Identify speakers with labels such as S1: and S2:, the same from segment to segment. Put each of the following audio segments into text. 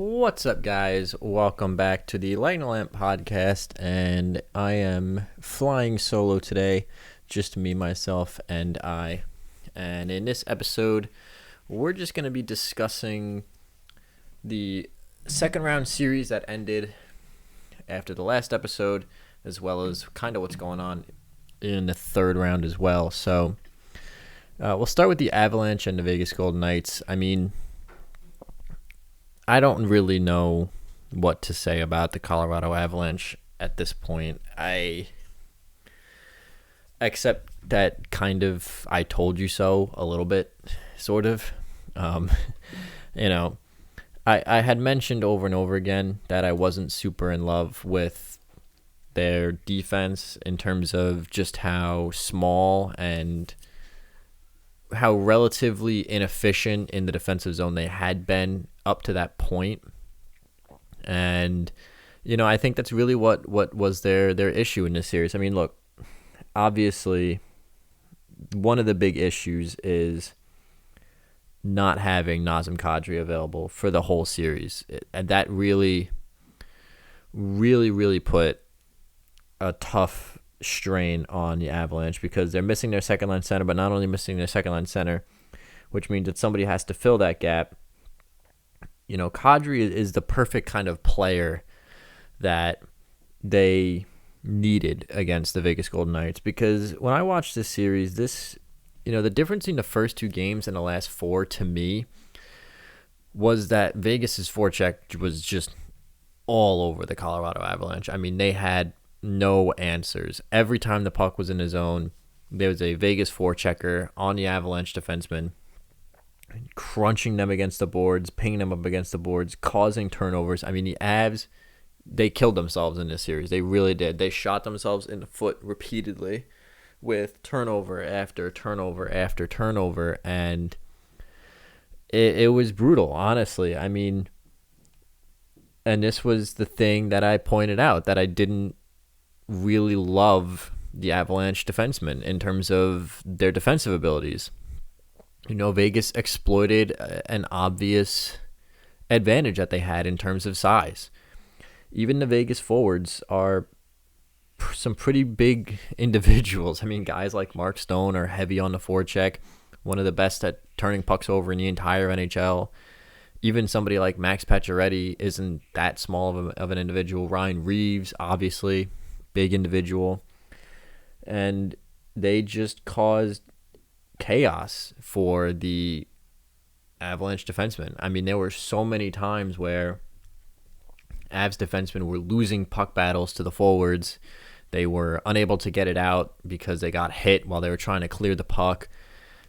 S1: What's up, guys? Welcome back to the LTL Podcast, and I am flying solo today, just me, myself, and I. And in this episode, we're just going to be discussing the second round series that ended after the last episode, as well as kind of what's going on in the third round as well. So we'll start with the Avalanche and the Vegas Golden Knights. I don't really know what to say about the Colorado Avalanche at this point. Except that kind of I told you so a little bit, sort of. I had mentioned over and over again that I wasn't super in love with their defense in terms of just how small and how relatively inefficient in the defensive zone they had been up to that point. And, I think that's really what was their issue in this series. I mean, look, obviously, one of the big issues is not having Nazem Kadri available for the whole series. And that really, really, really put a tough strain on the Avalanche because they're missing their second line center, but not only missing their second line center, which means that somebody has to fill that gap. Kadri is the perfect kind of player that they needed against the Vegas Golden Knights, because when I watched this series, the difference in the first two games and the last four to me was that Vegas's forecheck was just all over the Colorado Avalanche. I mean, they had no answers. Every time the puck was in the zone, there was a Vegas forechecker on the Avalanche defenseman, crunching them against the boards, pinging them up against the boards, causing turnovers. I mean, the Avs, they killed themselves in this series. They really did. They shot themselves in the foot repeatedly with turnover after turnover after turnover, and it was brutal, honestly. I mean, and this was the thing that I pointed out, that I didn't really love the Avalanche defensemen in terms of their defensive abilities. Vegas exploited an obvious advantage that they had in terms of size. Even the Vegas forwards are some pretty big individuals. I mean, guys like Mark Stone are heavy on the forecheck, one of the best at turning pucks over in the entire NHL. Even somebody like Max Pacioretty isn't that small of an individual. Ryan Reeves, obviously, big individual. And they just caused chaos for the Avalanche defensemen. I mean, there were so many times where Avs defensemen were losing puck battles to the forwards. They were unable to get it out because they got hit while they were trying to clear the puck.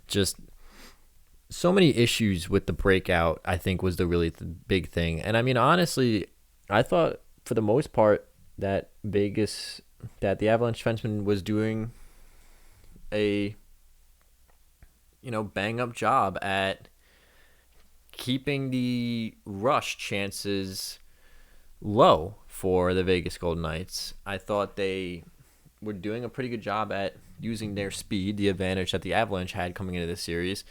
S1: Just so many issues with the breakout, I think, was the really big thing. And I mean, honestly, I thought for the most part that the Avalanche defenseman was doing a bang up job at keeping the rush chances low for the Vegas Golden Knights. I thought they were doing a pretty good job at using their speed, the advantage that the Avalanche had coming into this series,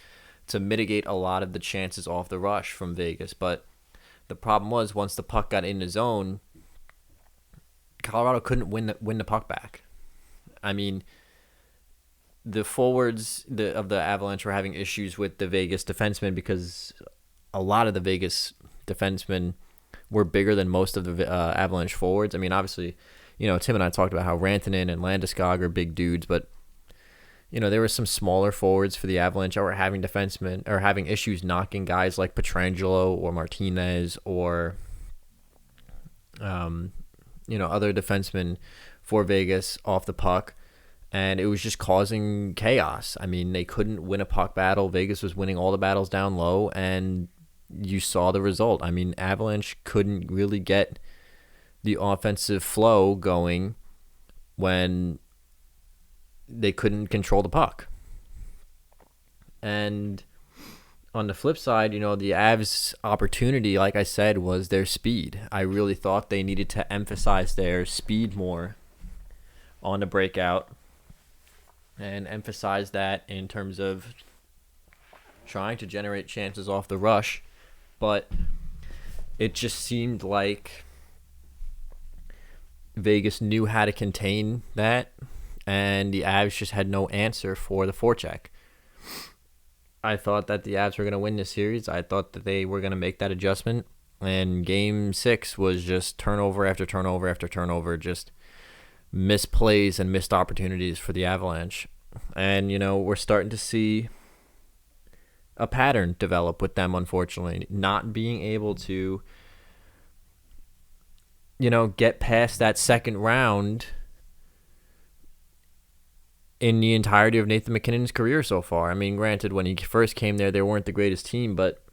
S1: to mitigate a lot of the chances off the rush from Vegas. But the problem was, once the puck got in the zone, Colorado couldn't win the puck back. I mean, the forwards of the Avalanche were having issues with the Vegas defensemen because a lot of the Vegas defensemen were bigger than most of the Avalanche forwards. I mean, obviously, Tim and I talked about how Rantanen and Landeskog are big dudes, but there were some smaller forwards for the Avalanche that were having defensemen or having issues knocking guys like Pietrangelo or Martinez or other defensemen for Vegas off the puck. And it was just causing chaos. I mean, they couldn't win a puck battle. Vegas was winning all the battles down low, and you saw the result. I mean, Avalanche couldn't really get the offensive flow going when they couldn't control the puck. And on the flip side, the Avs' opportunity, like I said, was their speed. I really thought they needed to emphasize their speed more on the breakout and emphasize that in terms of trying to generate chances off the rush. But it just seemed like Vegas knew how to contain that, and the Avs just had no answer for the forecheck. I thought that the Avs were going to win this series. I thought that they were going to make that adjustment. And Game 6 was just turnover after turnover after turnover, just misplays and missed opportunities for the Avalanche. And, we're starting to see a pattern develop with them, unfortunately. Not being able to, get past that second round in the entirety of Nathan MacKinnon's career so far. I mean, granted, when he first came there, they weren't the greatest team, but,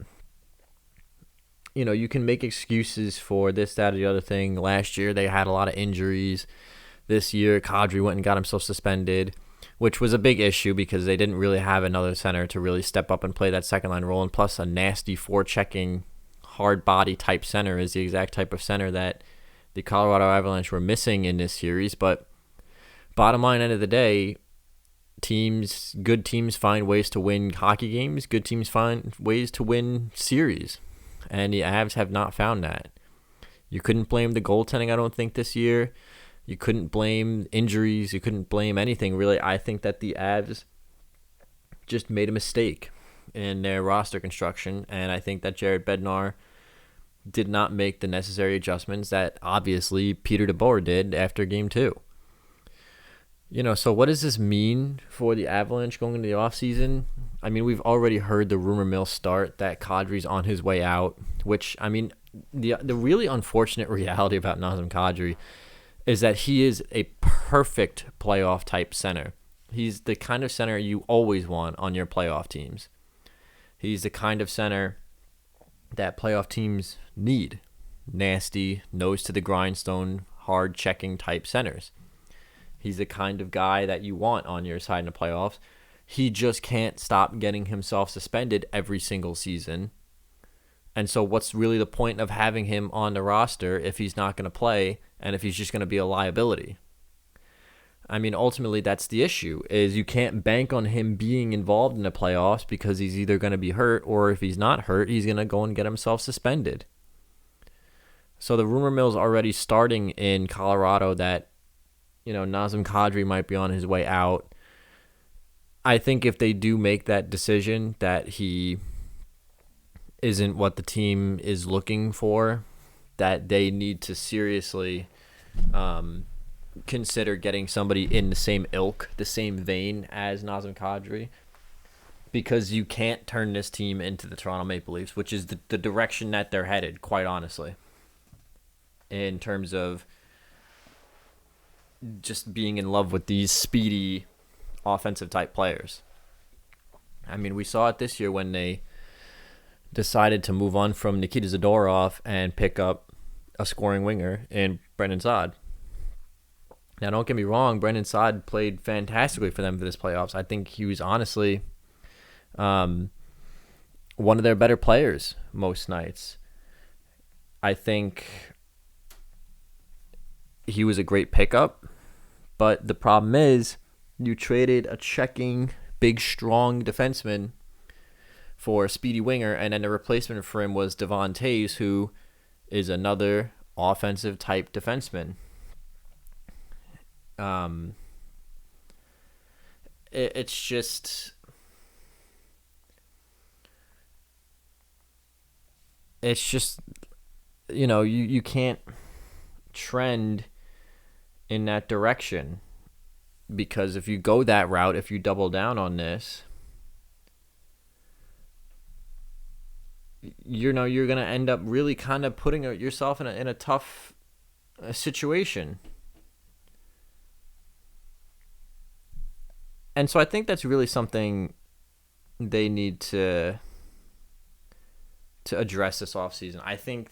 S1: you can make excuses for this, that, or the other thing. Last year, they had a lot of injuries. This year, Kadri went and got himself suspended, which was a big issue because they didn't really have another center to really step up and play that second-line role, and plus a nasty forechecking, hard-body type center is the exact type of center that the Colorado Avalanche were missing in this series. But bottom line, end of the day, good teams find ways to win hockey games. Good teams find ways to win series. And the Avs have not found that. You couldn't blame the goaltending, I don't think, this year. You couldn't blame injuries. You couldn't blame anything, really. I think that the Avs just made a mistake in their roster construction. And I think that Jared Bednar did not make the necessary adjustments that obviously Peter DeBoer did after Game 2. So what does this mean for the Avalanche going into the offseason? I mean, we've already heard the rumor mill start that Kadri's on his way out, which, I mean, the really unfortunate reality about Nazem Kadri is that he is a perfect playoff type center. He's the kind of center you always want on your playoff teams. He's the kind of center that playoff teams need. Nasty, nose to the grindstone, hard checking type centers. He's the kind of guy that you want on your side in the playoffs. He just can't stop getting himself suspended every single season. And so what's really the point of having him on the roster if he's not going to play and if he's just going to be a liability? I mean, ultimately, that's the issue, is you can't bank on him being involved in the playoffs because he's either going to be hurt, or if he's not hurt, he's going to go and get himself suspended. So the rumor mill's already starting in Colorado that, Nazem Kadri might be on his way out. I think if they do make that decision that he isn't what the team is looking for, that they need to seriously consider getting somebody in the same ilk, the same vein as Nazem Kadri, because you can't turn this team into the Toronto Maple Leafs, which is the direction that they're headed, quite honestly, in terms of just being in love with these speedy offensive type players. I mean, we saw it this year when they decided to move on from Nikita Zadorov and pick up a scoring winger in Brendan Saad. Now, don't get me wrong, Brendan Saad played fantastically for them for this playoffs. I think he was honestly one of their better players most nights. I think he was a great pickup, but the problem is you traded a checking, big, strong defenseman for a speedy winger, and then the replacement for him was Devon Toews, who is another offensive type defenseman. It's just you can't trend in that direction, because if you go that route, if you double down on this, you're going to end up really kind of putting yourself in a tough situation. And so I think that's really something they need to address this offseason. I think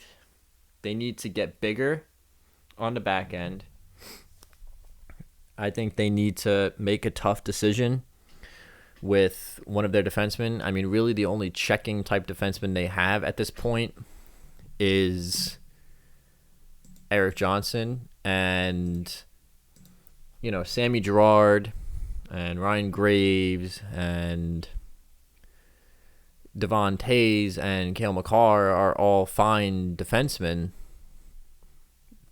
S1: they need to get bigger on the back end. I think they need to make a tough decision with one of their defensemen. I mean, really the only checking type defenseman they have at this point is Eric Johnson, and Sammy Girard and Ryan Graves and Devon Tays and Cale Makar are all fine defensemen,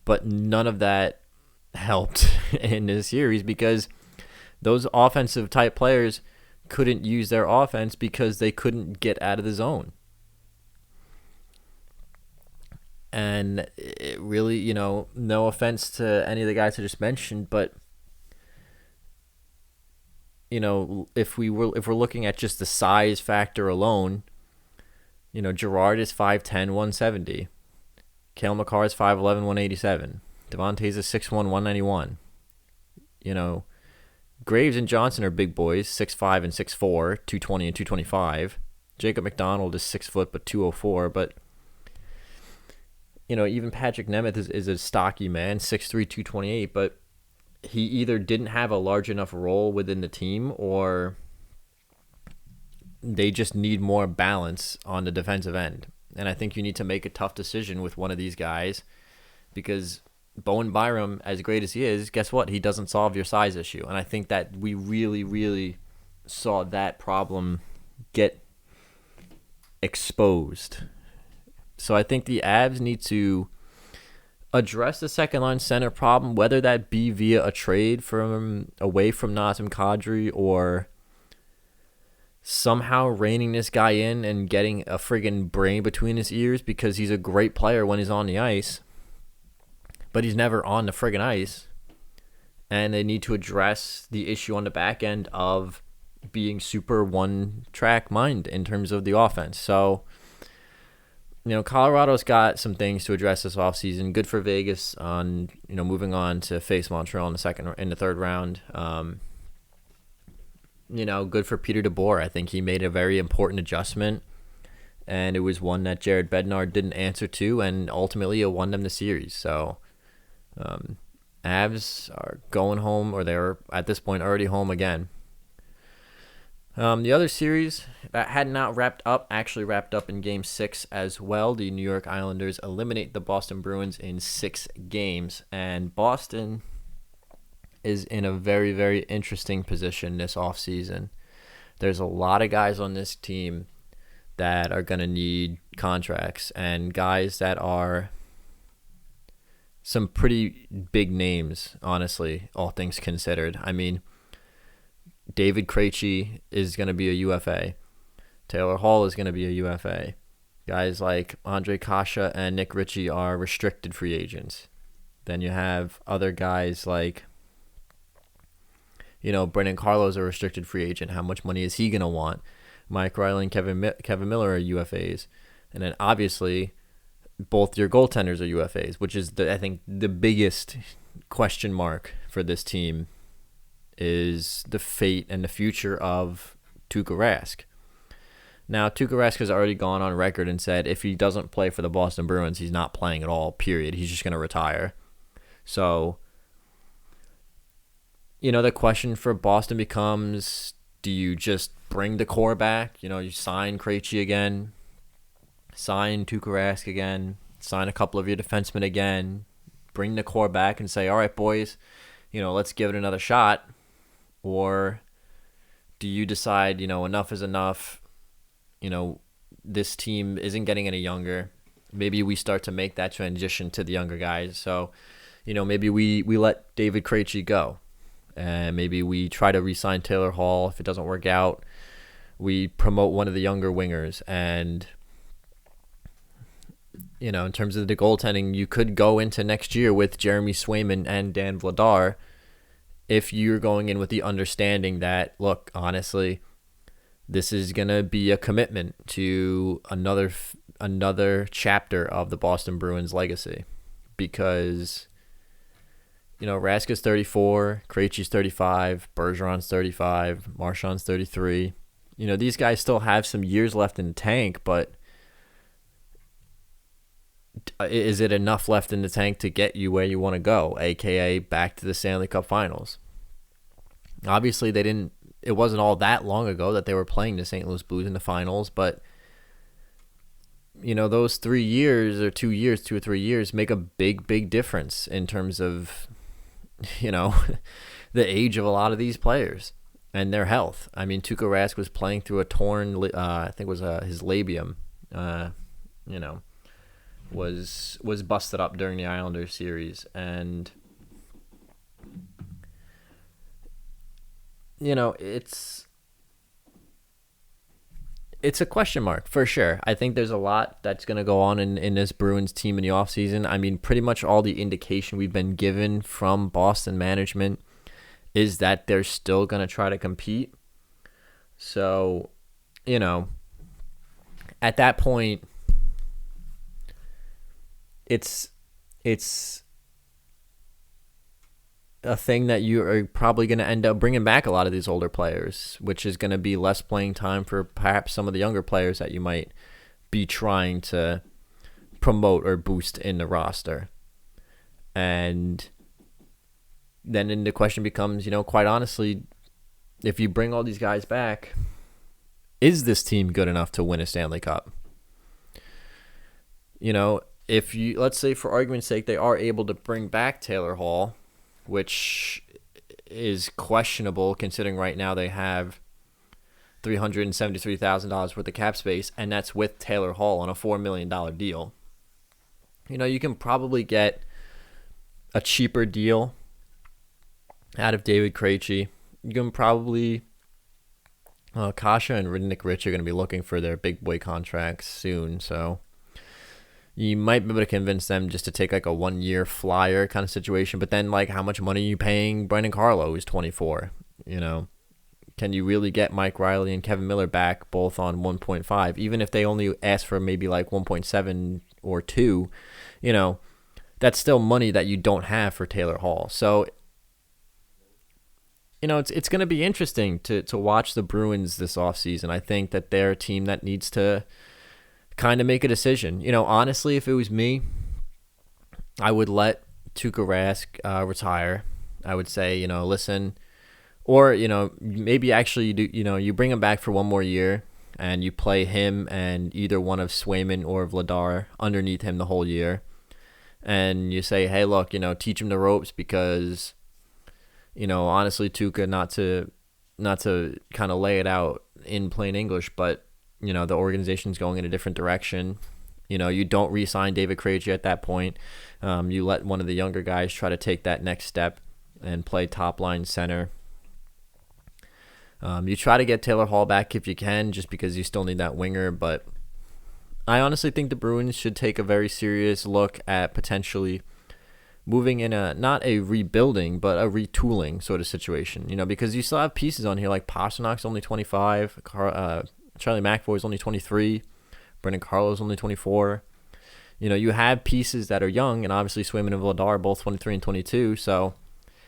S1: but none of that helped in this series because those offensive type players couldn't use their offense because they couldn't get out of the zone. And it really, no offense to any of the guys I just mentioned, but if we're looking at just the size factor alone, Girard is 5'10", 170. Cale Makar is 5'11", 187. Devon Tays is 6'1", 191. Graves and Johnson are big boys, 6'5" and 6'4", 220 and 225. Jacob McDonald is 6 foot but 204. But even Patrick Nemeth is a stocky man, 6'3", 228. But he either didn't have a large enough role within the team, or they just need more balance on the defensive end. And I think you need to make a tough decision with one of these guys, because Bowen Byram, as great as he is, guess what? He doesn't solve your size issue. And I think that we really, really saw that problem get exposed. So I think the Avs need to address the second line center problem, whether that be via a trade away from Nazem Kadri, or somehow reining this guy in and getting a friggin' brain between his ears, because he's a great player when he's on the ice, but he's never on the friggin' ice. And they need to address the issue on the back end of being super one-track mind in terms of the offense. So, Colorado's got some things to address this offseason. Good for Vegas on, moving on to face Montreal in the third round. Good for Peter DeBoer. I think he made a very important adjustment, and it was one that Jared Bednar didn't answer to, and ultimately it won them the series. So, Avs are going home, or they're at this point already home again. The other series that had not wrapped up actually wrapped up in Game 6 as well. The New York Islanders eliminate the Boston Bruins in 6 games. And Boston is in a very, very interesting position this offseason. There's a lot of guys on this team that are going to need contracts, and guys that are some pretty big names, honestly, all things considered. I mean, David Krejci is going to be a UFA. Taylor Hall is going to be a UFA. Guys like Andre Kasha and Nick Ritchie are restricted free agents. Then you have other guys like, Brendan Carlo's a restricted free agent. How much money is he going to want? Mike Riley and Kevin Miller are UFAs. And then obviously both your goaltenders are UFAs, which is, I think, the biggest question mark for this team is the fate and the future of Tuukka Rask. Now, Tuukka Rask has already gone on record and said if he doesn't play for the Boston Bruins, he's not playing at all, period. He's just going to retire. So, the question for Boston becomes, do you just bring the core back? You sign Krejci again, sign Tuukka Rask again, sign a couple of your defensemen again, bring the core back and say, all right, boys, let's give it another shot. Or do you decide, enough is enough, this team isn't getting any younger. Maybe we start to make that transition to the younger guys. So, maybe we let David Krejci go. And maybe we try to re-sign Taylor Hall. If it doesn't work out, we promote one of the younger wingers. And, in terms of the goaltending, you could go into next year with Jeremy Swayman and Dan Vladar, if you're going in with the understanding that, look, honestly, this is going to be a commitment to another chapter of the Boston Bruins legacy. Because, Rask is 34, Krejci's 35, Bergeron's 35, Marchand's 33. These guys still have some years left in the tank, but is it enough left in the tank to get you where you want to go, aka back to the Stanley Cup Finals? Obviously, it wasn't all that long ago that they were playing the St. Louis Blues in the finals, but those 3 years or 2 years, 2 or 3 years make a big, big difference in terms of, the age of a lot of these players. and their health. I mean, Tuukka Rask was playing through a torn, I think it was his labium, was busted up during the Islanders series. And, it's a question mark for sure. I think there's a lot that's going to go on in this Bruins team in the offseason. I mean, pretty much all the indication we've been given from Boston management is that they're still going to try to compete. So, at that point, it's a thing that you are probably going to end up bringing back a lot of these older players, which is going to be less playing time for perhaps some of the younger players that you might be trying to promote or boost in the roster. And then the question becomes, quite honestly, if you bring all these guys back, is this team good enough to win a Stanley Cup? If you, let's say for argument's sake, they are able to bring back Taylor Hall, which is questionable considering right now they have $373,000 worth of cap space, and that's with Taylor Hall on a $4 million deal. You can probably get a cheaper deal out of David Krejci. You can probably Kasha and Nick Rich are going to be looking for their big boy contracts soon, so you might be able to convince them just to take like a 1-year flyer kind of situation. But then, like, how much money are you paying Brandon Carlo, who's 24? Can you really get Mike Riley and Kevin Miller back both on 1.5? Even if they only ask for maybe like 1.7 or 2, that's still money that you don't have for Taylor Hall. So, it's going to be interesting to watch the Bruins this offseason. I think that they're a team that needs to kind of make a decision. Honestly, if it was me, I would let Tuukka Rask retire. I would say, listen, or, maybe actually you bring him back for one more year and you play him and either one of Swayman or Vladar underneath him the whole year. And you say, hey, look, teach him the ropes because, honestly, Tuukka, not to kind of lay it out in plain English, but the organization's going in a different direction. You don't re-sign David Krejci at that point. You let one of the younger guys try to take that next step and play top-line center. You try to get Taylor Hall back if you can, just because you still need that winger. But I honestly think the Bruins should take a very serious look at potentially moving in not a rebuilding, but a retooling sort of situation. Because you still have pieces on here like Pasternak's only 25, Charlie McAvoy's only 23. Brendan Carlo's only 24. You have pieces that are young, and obviously Swayman and Vladar are both 23 and 22. So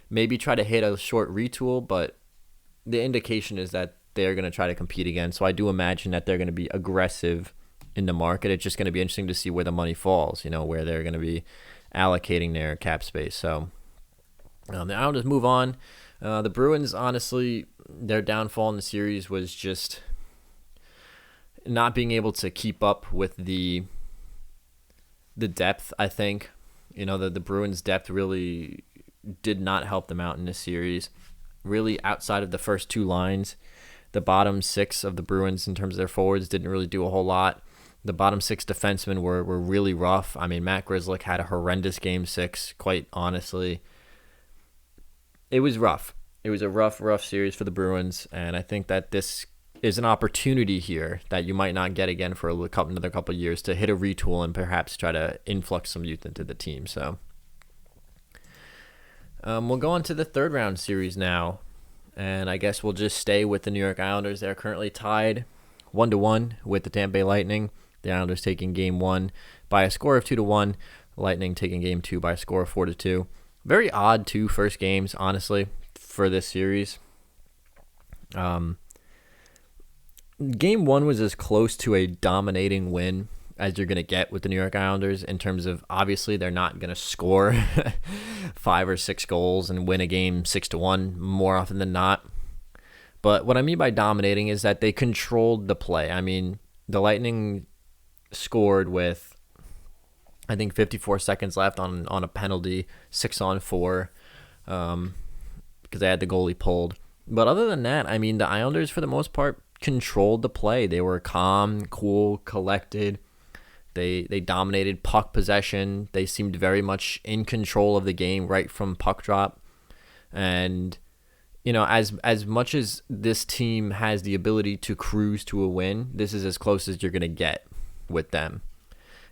S1: maybe try to hit a short retool, but the indication is that they're going to try to compete again. So I do imagine that they're going to be aggressive in the market. It's just going to be interesting to see where the money falls, where they're going to be allocating their cap space. So I'll just move on. The Bruins, honestly, their downfall in the series was just not being able to keep up with the depth. I think the Bruins depth really did not help them out in this series. Really, outside of the first two lines, the bottom six of the Bruins in terms of their forwards didn't really do a whole lot. The bottom six defensemen were really rough. I mean, Matt Grzelcyk had a horrendous game 6, quite honestly. It was rough. It was a rough series for the Bruins, and I think that this is an opportunity here that you might not get again for another couple of years to hit a retool and perhaps try to influx some youth into the team. So we'll go on to the third round series now, and I guess we'll just stay with the New York Islanders. They're currently tied 1-1 with the Tampa Bay Lightning. The Islanders taking game 1 by a score of 2-1. Lightning taking game 2 by a score of 4-2. Very odd 2 first games, honestly, for this series. Game 1 was as close to a dominating win as you're going to get with the New York Islanders in terms of, obviously, they're not going to score 5 or 6 goals and win a game 6-1 more often than not. But what I mean by dominating is that they controlled the play. I mean, the Lightning scored with, I think, 54 seconds left on a penalty, 6-on-4, because they had the goalie pulled. But other than that, I mean, the Islanders, for the most part, controlled the play. They were calm, cool, collected. They dominated puck possession. They seemed very much in control of the game right from puck drop. And, as much as this team has the ability to cruise to a win, this is as close as you're going to get with them.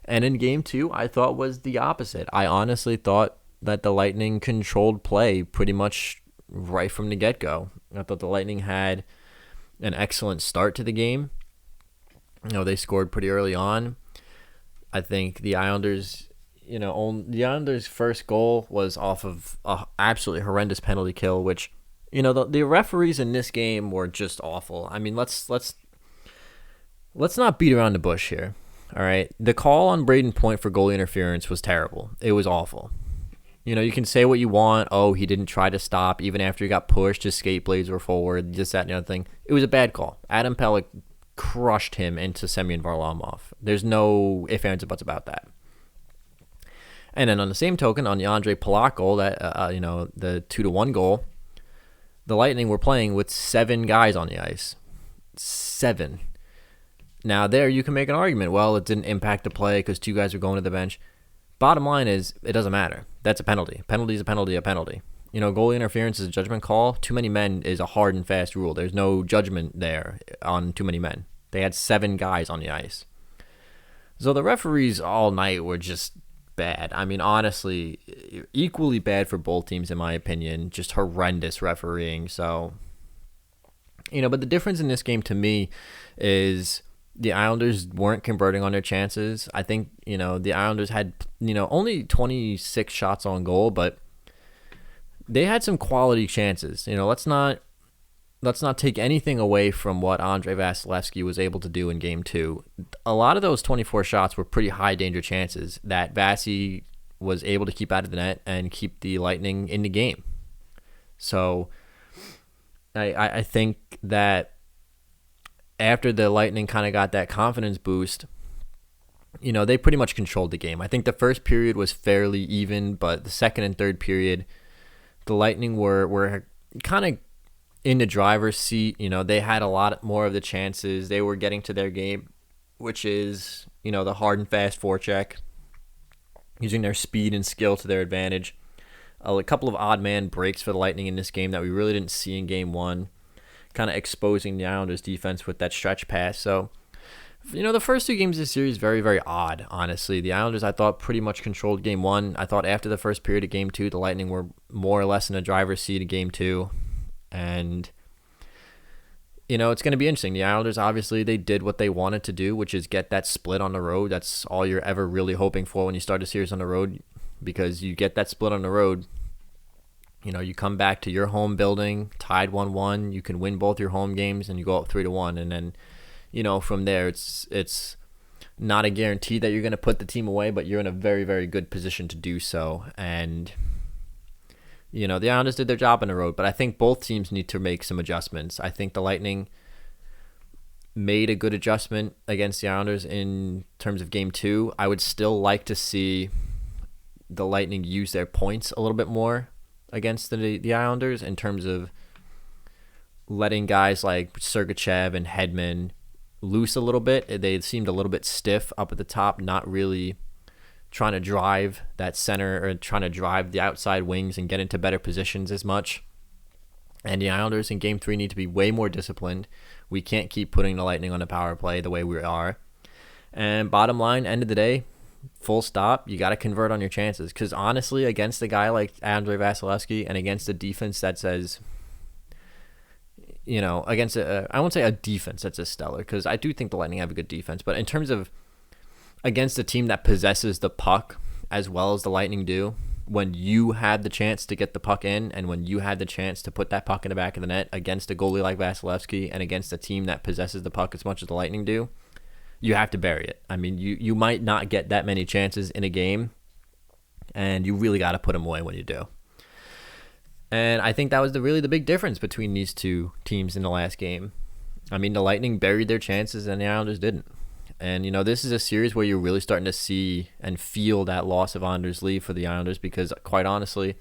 S1: And in game 2, I thought was the opposite. I honestly thought that the Lightning controlled play pretty much right from the get-go. I thought the Lightning had an excellent start to the game. They scored pretty early on. I think the Islanders, the Islanders' first goal was off of a absolutely horrendous penalty kill, which, the referees in this game were just awful. I mean, let's not beat around the bush here. All right, the call on Braden Point for goalie interference was terrible. It was awful. You can say what you want. Oh, he didn't try to stop even after he got pushed. His skate blades were forward. This, that, and the other thing. It was a bad call. Adam Pelech crushed him into Semyon Varlamov. There's no ifs, ands, or buts about that. And then on the same token, on the Andre Palat goal, that the 2-1 goal, the Lightning were playing with 7 guys on the ice. 7. Now there you can make an argument. Well, it didn't impact the play because 2 guys were going to the bench. Bottom line is, it doesn't matter. That's a penalty. Penalty is a penalty, a penalty. Goalie interference is a judgment call. Too many men is a hard and fast rule. There's no judgment there on too many men. They had 7 guys on the ice. So the referees all night were just bad. I mean, honestly, equally bad for both teams, in my opinion. Just horrendous refereeing. So, but the difference in this game to me is the Islanders weren't converting on their chances. I think, the Islanders had, only 26 shots on goal, but they had some quality chances. Let's not take anything away from what Andrei Vasilevskiy was able to do in game 2. A lot of those 24 shots were pretty high danger chances that Vasi was able to keep out of the net and keep the Lightning in the game. So I think that after the Lightning kind of got that confidence boost, they pretty much controlled the game. I think the first period was fairly even, but the second and third period, the Lightning were kind of in the driver's seat. They had a lot more of the chances. They were getting to their game, which is, the hard and fast forecheck, using their speed and skill to their advantage. A couple of odd man breaks for the Lightning in this game that we really didn't see in game 1. Kind of exposing the Islanders defense with that stretch pass. So, the first 2 games of the series, very, very odd, honestly. The Islanders, I thought, pretty much controlled game 1. I thought after the first period of game 2, the Lightning were more or less in a driver's seat of game 2. And, it's going to be interesting. The Islanders, obviously, they did what they wanted to do, which is get that split on the road. That's all you're ever really hoping for when you start a series on the road, because you get that split on the road. You come back to your home building, tied 1-1. You can win both your home games, and you go up 3-1. And then, from there, it's not a guarantee that you're going to put the team away, but you're in a very, very good position to do so. And, the Islanders did their job on the road, but I think both teams need to make some adjustments. I think the Lightning made a good adjustment against the Islanders in terms of game 2. I would still like to see the Lightning use their points a little bit more against the Islanders in terms of letting guys like Sergachev and Hedman loose a little bit. They seemed a little bit stiff up at the top, not really trying to drive that center or trying to drive the outside wings and get into better positions as much. And the Islanders in game 3 need to be way more disciplined. We can't keep putting the Lightning on the power play the way we are. And bottom line, end of the day, full stop, you got to convert on your chances. Because honestly, against a guy like Andrei Vasilevskiy and against a defense that says, against I won't say a defense that's a stellar, because I do think the Lightning have a good defense. But in terms of against a team that possesses the puck as well as the Lightning do, when you had the chance to get the puck in and when you had the chance to put that puck in the back of the net against a goalie like Vasilevskiy and against a team that possesses the puck as much as the Lightning do, you have to bury it. I mean, you might not get that many chances in a game, and you really got to put them away when you do. And I think that was really the big difference between these two teams in the last game. I mean, the Lightning buried their chances and the Islanders didn't. And, this is a series where you're really starting to see and feel that loss of Anders Lee for the Islanders, because quite honestly,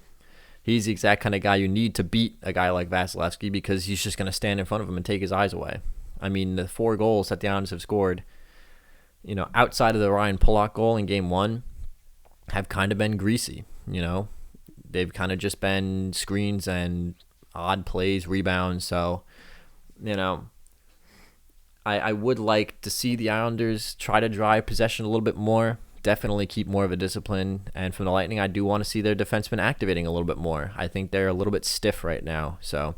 S1: He's the exact kind of guy you need to beat a guy like Vasilevsky, because he's just going to stand in front of him and take his eyes away. I mean, the 4 goals that the Islanders have scored, outside of the Ryan Pulock goal in Game 1, have kind of been greasy. They've kind of just been screens and odd plays, rebounds. So, I would like to see the Islanders try to drive possession a little bit more. Definitely keep more of a discipline. And from the Lightning, I do want to see their defensemen activating a little bit more. I think they're a little bit stiff right now. So,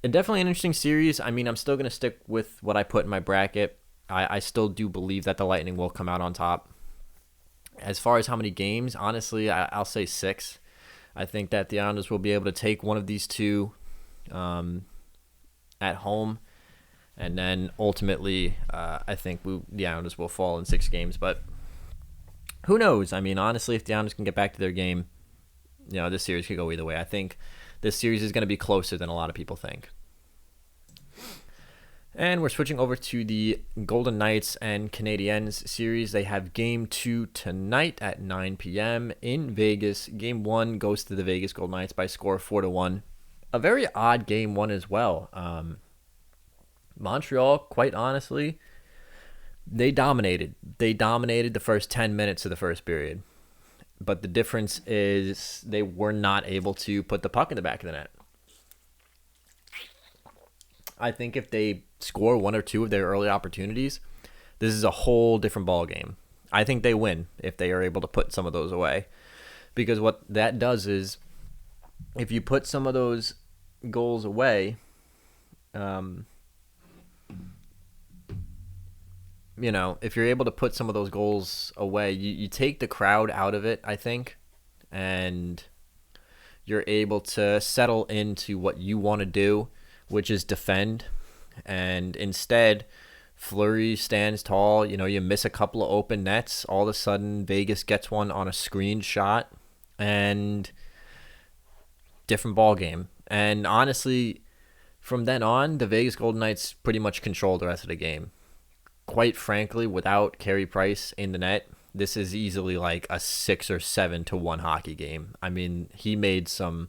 S1: and definitely an interesting series. I mean, I'm still going to stick with what I put in my bracket. I still do believe that the Lightning will come out on top. As far as how many games, honestly, I'll say 6. I think that the Islanders will be able to take one of these 2 at home. And then ultimately, I think the Islanders will fall in 6 games. But who knows? I mean, honestly, if the Islanders can get back to their game, this series could go either way. I think this series is going to be closer than a lot of people think. And we're switching over to the Golden Knights and Canadiens series. They have Game 2 tonight at 9 p.m. in Vegas. Game 1 goes to the Vegas Golden Knights by score 4-1. A very odd Game 1 as well. Montreal, quite honestly, they dominated. They dominated the first 10 minutes of the first period. But the difference is they were not able to put the puck in the back of the net. I think if they score 1 or 2 of their early opportunities, this is a whole different ball game. I think they win if they are able to put some of those away. Because what that does is, if you put some of those goals away, if you're able to put some of those goals away, you take the crowd out of it, I think, and you're able to settle into what you want to do, which is defend. And instead, Fleury stands tall. You miss a couple of open nets. All of a sudden, Vegas gets one on a screen shot, and different ball game. And honestly, from then on, the Vegas Golden Knights pretty much controlled the rest of the game. Quite frankly, without Carey Price in the net, this is easily like a 6 or 7-1 hockey game. I mean, he made some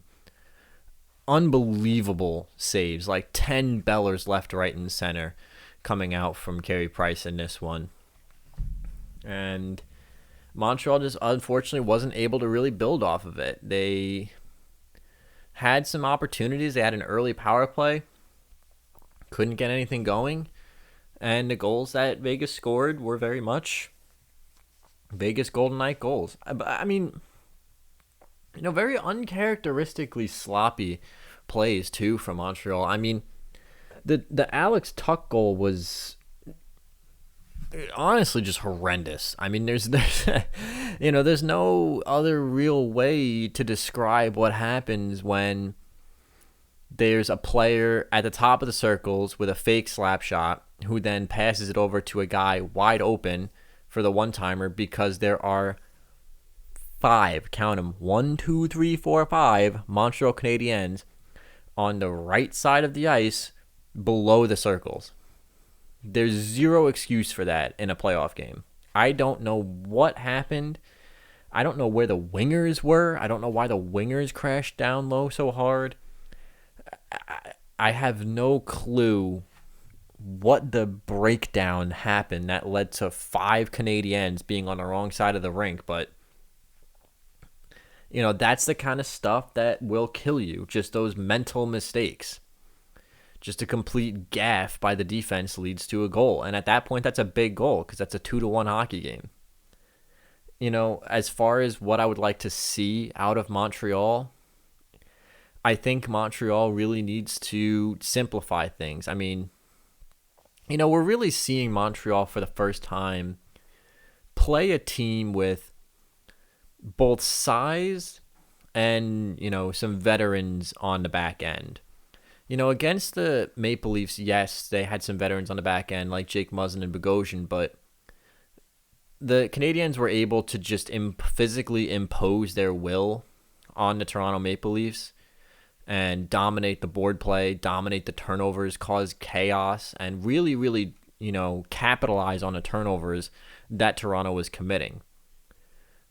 S1: unbelievable saves, like 10 bellers left, right, and center coming out from Carey Price in this one. And Montreal just unfortunately wasn't able to really build off of it. They had some opportunities. They had an early power play, couldn't get anything going. And the goals that Vegas scored were very much Vegas Golden Knight goals. I mean, very uncharacteristically sloppy plays too from Montreal. I mean, the Alex Tuch goal was honestly just horrendous. I mean, there's no other real way to describe what happens when there's a player at the top of the circles with a fake slap shot who then passes it over to a guy wide open for the one-timer, because there are 5, count them, 1, 2, 3, 4, 5 Montreal Canadiens on the right side of the ice below the circles. There's zero excuse for that in a playoff game. I don't know what happened. I don't know where the wingers were. I don't know why the wingers crashed down low so hard. I have no clue what the breakdown happened that led to 5 Canadiens being on the wrong side of the rink. But, that's the kind of stuff that will kill you. Just those mental mistakes. Just a complete gaffe by the defense leads to a goal. And at that point, that's a big goal, because that's a 2-1 hockey game. As far as what I would like to see out of Montreal, I think Montreal really needs to simplify things. I mean, we're really seeing Montreal for the first time play a team with both size and, some veterans on the back end. Against the Maple Leafs, yes, they had some veterans on the back end like Jake Muzzin and Bogosian, but the Canadiens were able to just physically impose their will on the Toronto Maple Leafs and dominate the board play, dominate the turnovers, cause chaos, and really, really, capitalize on the turnovers that Toronto was committing.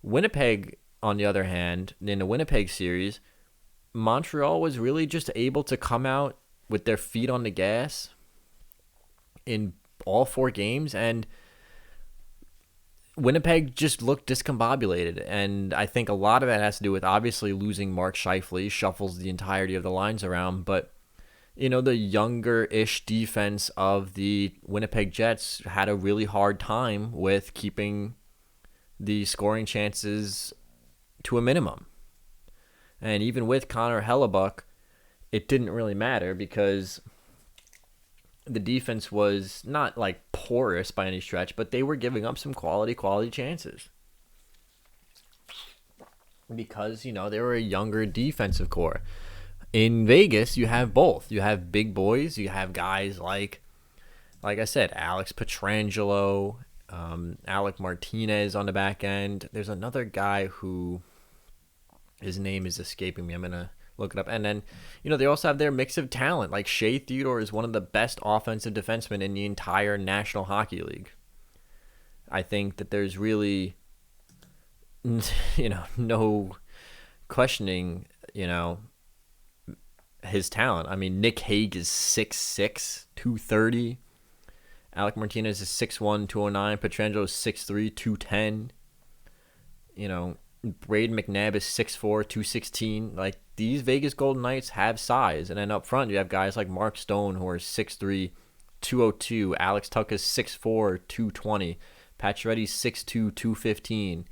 S1: Winnipeg, on the other hand, in the Winnipeg series, Montreal was really just able to come out with their feet on the gas in all 4 games, and Winnipeg just looked discombobulated. And I think a lot of that has to do with obviously losing Mark Scheifele, shuffles the entirety of the lines around, but the younger-ish defense of the Winnipeg Jets had a really hard time with keeping the scoring chances to a minimum. And even with Connor Hellebuck, it didn't really matter because the defense was not like porous by any stretch, but they were giving up some quality chances. Because, they were a younger defensive core. In Vegas, you have both. You have big boys. You have guys like I said, Alex Pietrangelo, Alec Martinez on the back end. There's another guy who, his name is escaping me. I'm going to look it up. And then, they also have their mix of talent. Like Shea Theodore is one of the best offensive defensemen in the entire National Hockey League. I think that there's really, no questioning, his talent. I mean, Nick Hague is 6'6", 230. Alec Martinez is 6'1", 209. Pietrangelo is 6'3", 210. Braden McNabb is 6'4", 216. Like, these Vegas Golden Knights have size. And then up front, you have guys like Mark Stone, who are 6'3", 202. Alex Tuch is 6'4", 220. Pacioretty's 6'2", 215.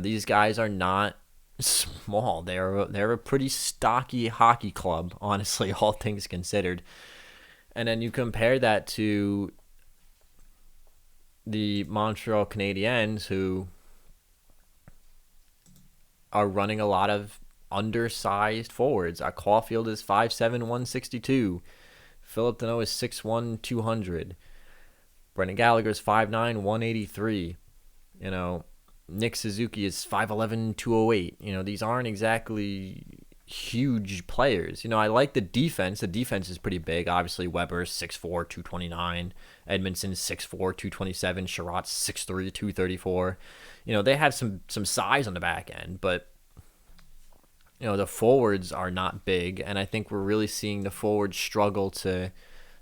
S1: These guys are not small. They're a pretty stocky hockey club, honestly, all things considered. And then you compare that to the Montreal Canadiens, who are running a lot of undersized forwards. Caulfield is 5'7", 162. Philip Deneau is 6'1", 200. Brendan Gallagher is 5'9", 183. Nick Suzuki is 5'11", 208. These aren't exactly huge players. I like the defense. The defense is pretty big. Obviously, Weber 6'4", 229. Edmondson 6'4", 227. Sherratt's 6'3", 234. They have some size on the back end, but the forwards are not big, and I think we're really seeing the forwards struggle to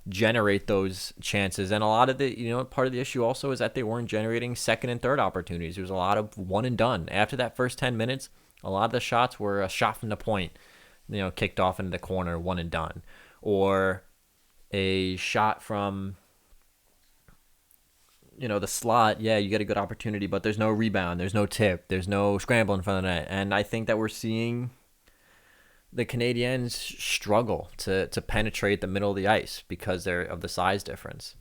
S1: generate those chances. And a lot of the, part of the issue also is that they weren't generating second and third opportunities. There was a lot of one and done. After that first 10 minutes, a lot of the shots were a shot from the point, kicked off into the corner, one and done. Or a shot from, the slot. Yeah, you get a good opportunity, but there's no rebound, there's no tip, there's no scramble in front of the net. And I think that we're seeing the Canadiens struggle to penetrate the middle of the ice because of the size difference.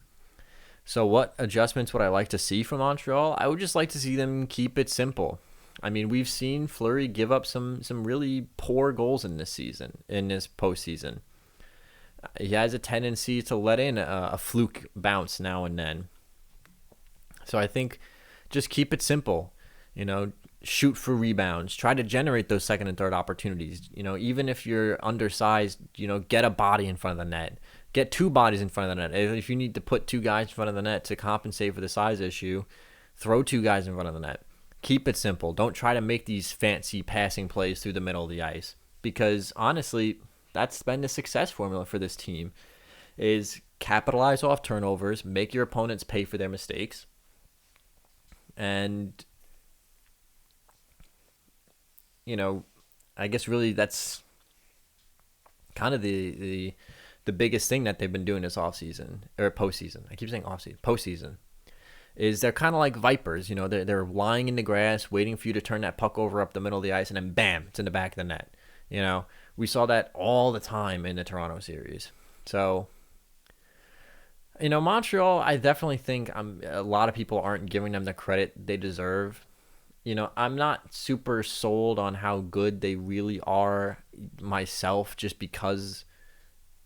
S1: So what adjustments would I like to see from Montreal? I would just like to see them keep it simple. I mean, we've seen Fleury give up some really poor goals in this postseason. He has a tendency to let in a fluke bounce now and then. So I think just keep it simple. Shoot for rebounds, try to generate those second and third opportunities. Even if you're undersized, get a body in front of the net, get 2 bodies in front of the net. If you need to put 2 guys in front of the net to compensate for the size issue, throw 2 guys in front of the net. Keep it simple. Don't try to make these fancy passing plays through the middle of the ice, because honestly, that's been the success formula for this team, is capitalize off turnovers, make your opponents pay for their mistakes, and I guess really that's kind of the biggest thing that they've been doing this offseason, or postseason. I keep saying offseason, postseason. Is they're kind of like vipers. They're lying in the grass, waiting for you to turn that puck over up the middle of the ice, and then bam, it's in the back of the net. We saw that all the time in the Toronto series. So, Montreal, I definitely think a lot of people aren't giving them the credit they deserve. I'm not super sold on how good they really are myself, just because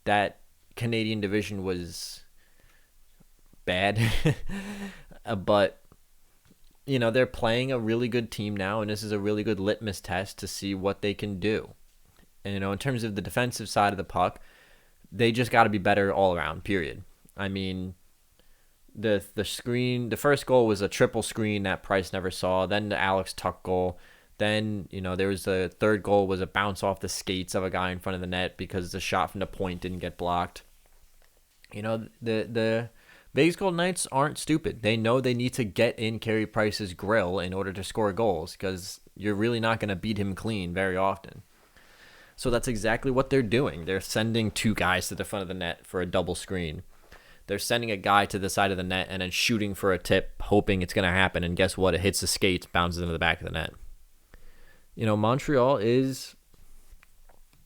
S1: that Canadian division was bad. But, they're playing a really good team now, and this is a really good litmus test to see what they can do. And, in terms of the defensive side of the puck, they just got to be better all around, period. I mean, the first goal was a triple screen that Price never saw. Then the Alex Tuch goal. Then, there was the third goal was a bounce off the skates of a guy in front of the net because the shot from the point didn't get blocked. The Vegas Golden Knights aren't stupid. They know they need to get in Carey Price's grill in order to score goals because you're really not going to beat him clean very often. So that's exactly what they're doing. They're sending two guys to the front of the net for a double screen. They're sending a guy to the side of the net and then shooting for a tip, hoping it's going to happen. And guess what? It hits the skates, bounces into the back of the net. Montreal is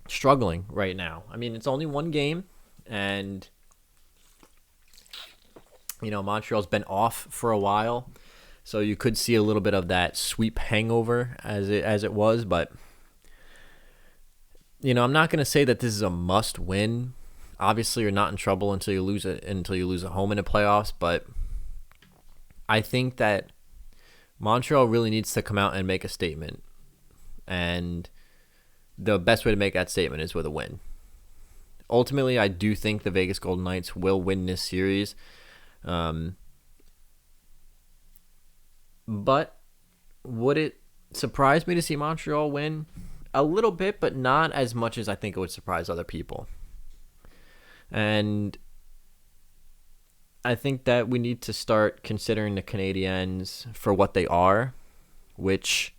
S1: struggling right now. I mean, it's only one game, and Montreal's been off for a while, so you could see a little bit of that sweep hangover as it was. But I'm not going to say that this is a must win. Obviously, you're not in trouble until you lose a home in the playoffs. But I think that Montreal really needs to come out and make a statement. And the best way to make that statement is with a win. Ultimately, I do think the Vegas Golden Knights will win this series. But would it surprise me to see Montreal win? A little bit, but not as much as I think it would surprise other people. And I think that we need to start considering the Canadiens for what they are, which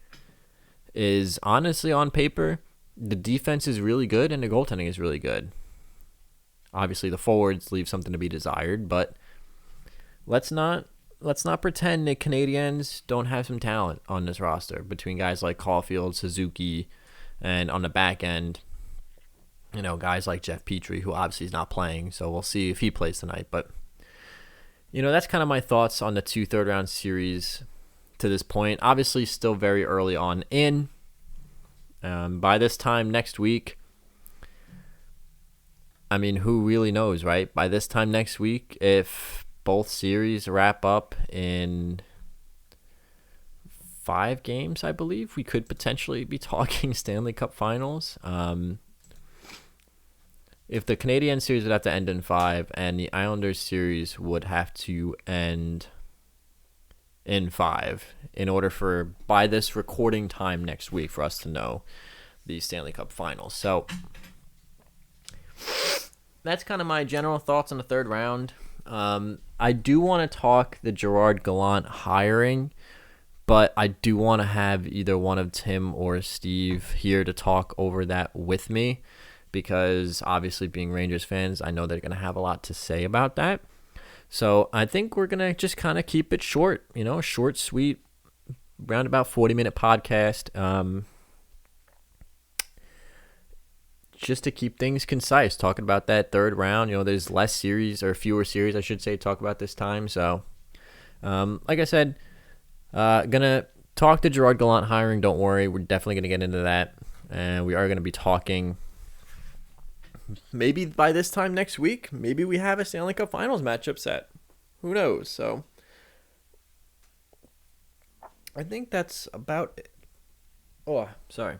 S1: is honestly on paper, the defense is really good and the goaltending is really good. Obviously, the forwards leave something to be desired, but let's not pretend the Canadiens don't have some talent on this roster between guys like Caulfield, Suzuki, and on the back end, guys like Jeff Petrie, who obviously is not playing, so we'll see if he plays tonight. But that's kind of my thoughts on the 2 third-round series to this point. Obviously, still very early on in. By this time next week, I mean, who really knows, right? By this time next week, if both series wrap up in 5 games, I believe, we could potentially be talking Stanley Cup Finals. If the Canadian series would have to end in 5 and the Islanders series would have to end in 5 in order for, by this recording time next week, for us to know the Stanley Cup Finals. So that's kind of my general thoughts on the third round. I do want to talk the Gerard Gallant hiring, but I do want to have either one of Tim or Steve here to talk over that with me, because obviously being Rangers fans, I know they're going to have a lot to say about that. So I think we're going to just kind of keep it short, short, sweet, around about 40-minute podcast. Just to keep things concise, talking about that third round. There's fewer series, I should say, to talk about this time. So, like I said, gonna talk to Gerard Gallant hiring. Don't worry, we're definitely gonna get into that, and we are gonna be talking. Maybe by this time next week, maybe we have a Stanley Cup Finals matchup set. Who knows? So, I think that's about it. Oh, sorry.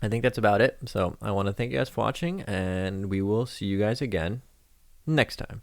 S1: I think that's about it. So I want to thank you guys for watching, and we will see you guys again next time.